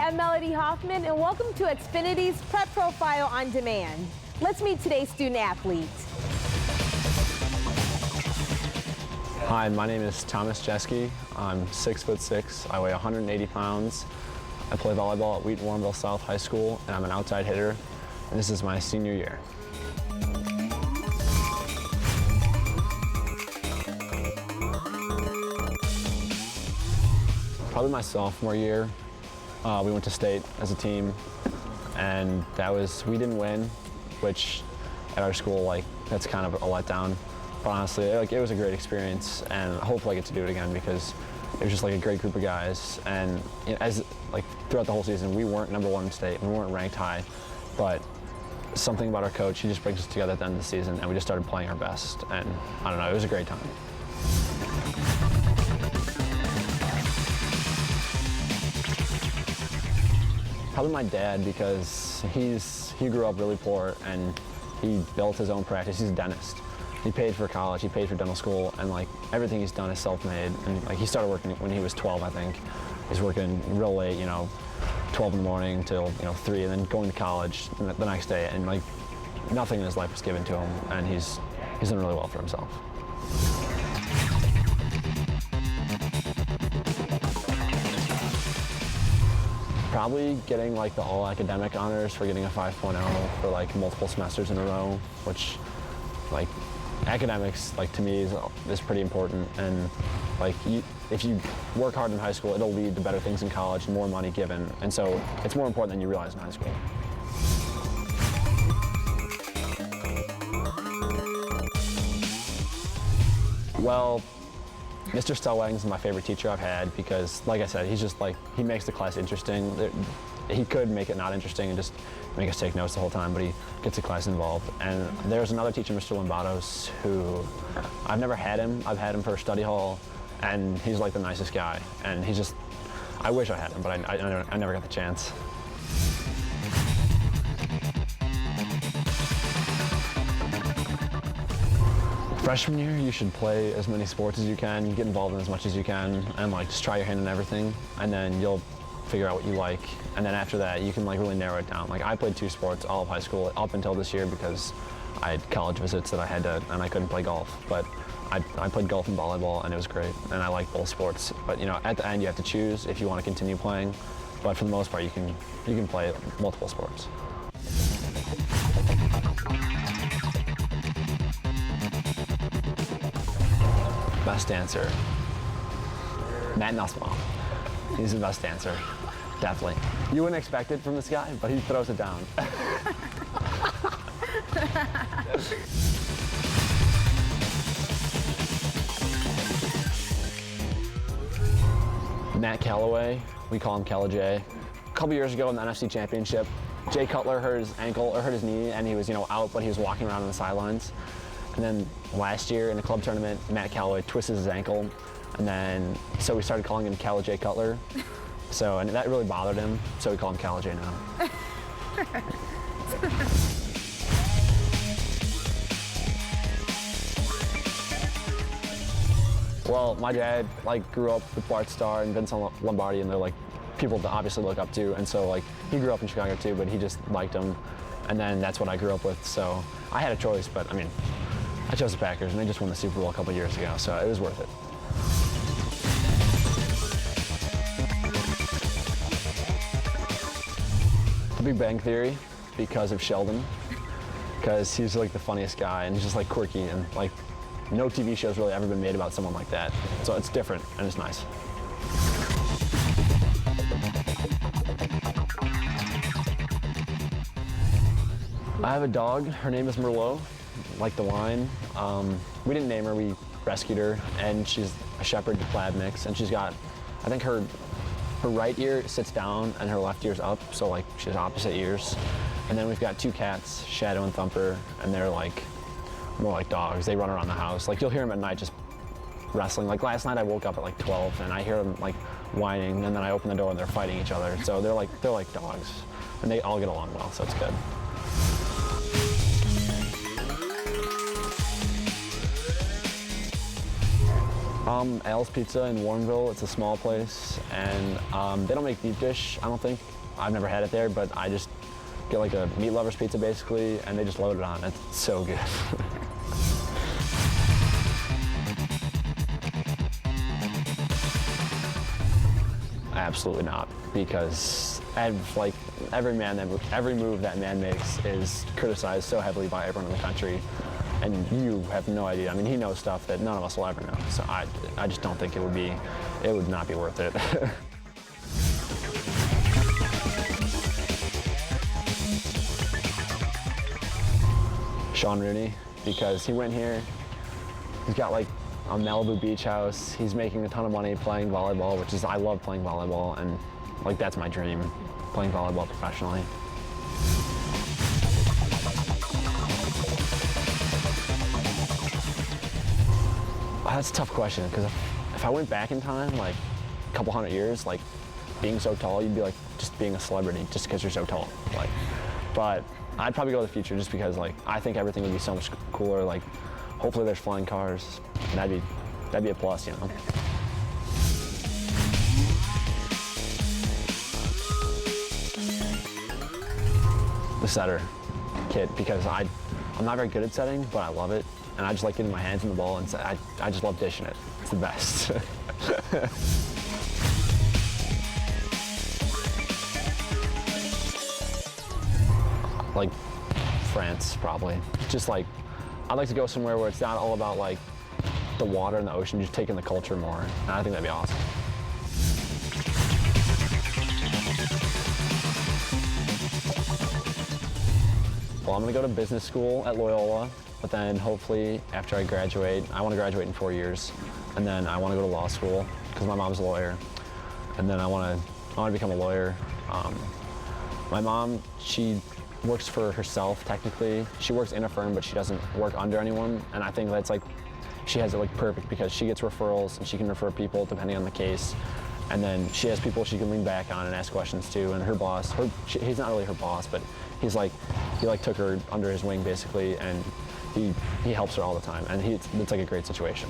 I'm Melody Hoffman, and welcome to Xfinity's Prep Profile on Demand. Let's meet today's student athlete. Hi, my name is Thomas Jaeschke. I'm 6'6". I weigh 180 pounds. I play volleyball at Wheaton Warrenville South High School, and I'm an outside hitter. And this is my senior year. Probably my sophomore year. We went to state as a team, and we didn't win, which at our school, that's kind of a letdown. But honestly, it was a great experience, and hopefully I get to do it again because it was just a great group of guys. And throughout the whole season, we weren't number one in state, we weren't ranked high, but something about our coach, he just brings us together at the end of the season, and we just started playing our best. And I don't know, it was a great time. Probably my dad, because he grew up really poor and he built his own practice. He's a dentist. He paid for college, he paid for dental school, and everything he's done is self-made. And he started working when he was 12, I think. He's working real late, 12 in the morning till 3, and then going to college the next day. And nothing in his life was given to him, and he's done really well for himself. Probably getting the all academic honors for getting a 5.0 for multiple semesters in a row, which academics to me is pretty important. And if you work hard in high school, it'll lead to better things in college, more money given, and so it's more important than you realize in high school. Well, Mr. Stellwagen is my favorite teacher I've had because, like I said, he's just he makes the class interesting. He could make it not interesting and just make us take notes the whole time, but he gets the class involved. And there's another teacher, Mr. Lombados, who I've never had him. I've had him for a study hall, and he's the nicest guy. And he's just, I wish I had him, but I never got the chance. Freshman year, you should play as many sports as you can, get involved in as much as you can, and just try your hand in everything, and then you'll figure out what you like. And then after that, you can really narrow it down. I played 2 sports all of high school up until this year because I had college visits that I had to, and I couldn't play golf. But I played golf and volleyball, and it was great, and I like both sports. But at the end, you have to choose if you want to continue playing. But for the most part, you can play multiple sports. Best dancer, Matt Nussbaum. He's the best dancer, definitely. You wouldn't expect it from this guy, but he throws it down. Matt Callaway, we call him Calla J. A couple years ago in the NFC Championship, Jay Cutler hurt his ankle or hurt his knee, and he was out, but he was walking around on the sidelines. And then last year in a club tournament, Matt Callaway twisted his ankle, and then so we started calling him Calla J Cutler. And that really bothered him, so we call him Calla J now. Well, my dad grew up with Bart Starr and Vincent Lombardi, and they're people to obviously look up to, and so he grew up in Chicago too, but he just liked them, and then that's what I grew up with. So I had a choice, but I chose the Packers, and they just won the Super Bowl a couple years ago, so it was worth it. The Big Bang Theory, because of Sheldon, because he's the funniest guy, and he's just quirky, and no TV show's really ever been made about someone like that. So it's different, and it's nice. I have a dog. Her name is Merlot, like the wine. We didn't name her, we rescued her, and she's a Shepherd to Plaid mix, and she's got, I think her right ear sits down and her left ear's up, so she has opposite ears. And then we've got 2 cats, Shadow and Thumper, and they're more like dogs. They run around the house. You'll hear them at night just wrestling. Last night I woke up at 12 and I hear them whining, and then I open the door and they're fighting each other. So they're like dogs, and they all get along well, so it's good. Al's Pizza in Warrenville. It's a small place, and they don't make deep dish, I don't think. I've never had it there, but I just get like a meat lover's pizza basically, and they just load it on. It's so good. Absolutely not, because every move that man makes is criticized so heavily by everyone in the country, and you have no idea. I mean, he knows stuff that none of us will ever know. So I just don't think it would not be worth it. Sean Rooney, because he went here, he's got like a Malibu beach house, he's making a ton of money playing volleyball, which is, I love playing volleyball, and like that's my dream, playing volleyball professionally. That's a tough question, because if I went back in time, like a couple hundred years, like being so tall, you'd be like just being a celebrity just because you're so tall. Like, but I'd probably go to the future just because like I think everything would be so much cooler. Like, hopefully there's flying cars. That'd be a plus, you know. The setter kit, because I'm not very good at setting, but I love it, and I just like getting my hands in the ball, and I just love dishing it. It's the best. Like France, probably. Just like, I'd like to go somewhere where it's not all about like the water and the ocean, just taking the culture more. And I think that'd be awesome. Well, I'm gonna go to business school at Loyola, but then hopefully after I graduate, I wanna graduate in 4 years, and then I wanna go to law school, because my mom's a lawyer. And then I wanna become a lawyer. My mom, she works for herself technically. She works in a firm, but she doesn't work under anyone. And I think that's like, she has it like perfect, because she gets referrals and she can refer people depending on the case. And then she has people she can lean back on and ask questions to. And her boss, he's not really her boss, but he took her under his wing basically, and he helps her all the time. And it's like a great situation.